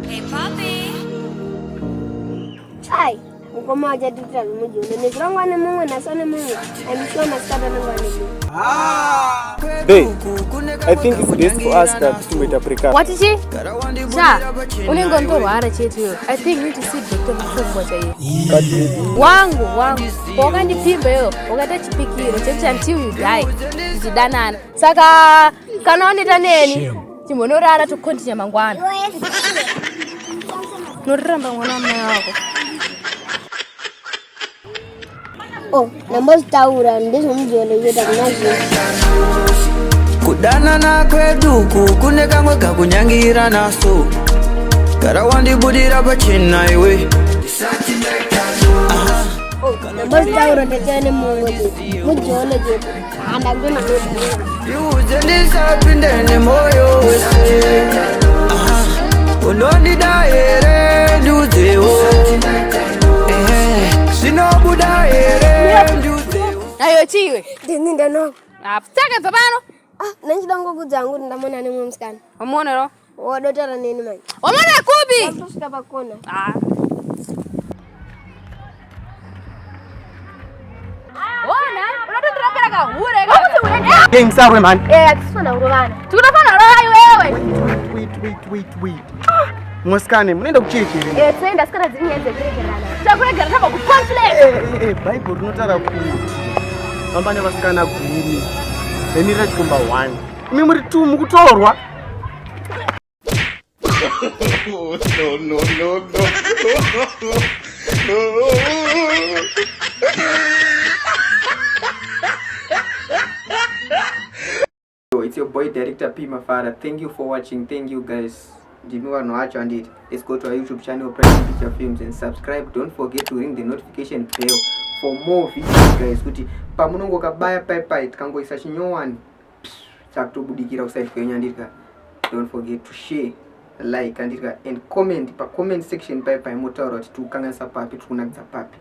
Hey, Poppy. Hi. Ngoma jadi tral muju. Nene grongwa ne mungu na sone mungu. I'm sure na skada na ngwane. Hey, I think it's best for us that to prepare. What is it? Sir, ulingo ndo wara chetu. I think we need to see Dr. Mfuko sayi. Wangu. Boga ndi pimbe yo. Boga ta chipikiro chetu until you die. Zidanana. Saka kanoni taneni. Chimonora to continue mangwana. Unoramba mwana wako. Oh, namba taura ndizo mjole yeda kunazi. Kudana na kweduku kune kamwe kakunyangira naso. Gara wandibudira pachina iwe. Oh, namba taura tachane mungode. Mujole jetu. Andaguna nodi. Yuze ndisapindene moyo wese. Unondi daere nduzewo. Sinobu daere nduzewo. Ayo chiwe. Ndinda no. Aputaka papano. Nanchi dango kuzangu ndamona ne mumskana. Omonero. Wodotara nini mai? Omona kubi. Tushika pakona. Ona, unatundira pera hure ka. Game sawa man. Atisona urugana. Tunafanya roho wewe. Wait. Mwaskane, mnaenda kucheki. Twenda skana zinyenze ziregerana. Chakuregera kama ku conflict. Bible tunotara ku. Ambane vasikana gumi. Enira chikomba 1. Imi muri 2 mukutorwa. So it's your boy director P Mafara. Thank you for watching. Thank you guys. Let's go to our YouTube channel, press Picture Films and subscribe. Don't forget to ring the notification bell for more videos guys. Kuti pamunongo kabaya pai tikango isa chinyowani chakutobudikira kuside kwenyandika. Don't forget to share, like and comment pa comment section pai motauro kuti tukanganisa papi tukunakisa papi.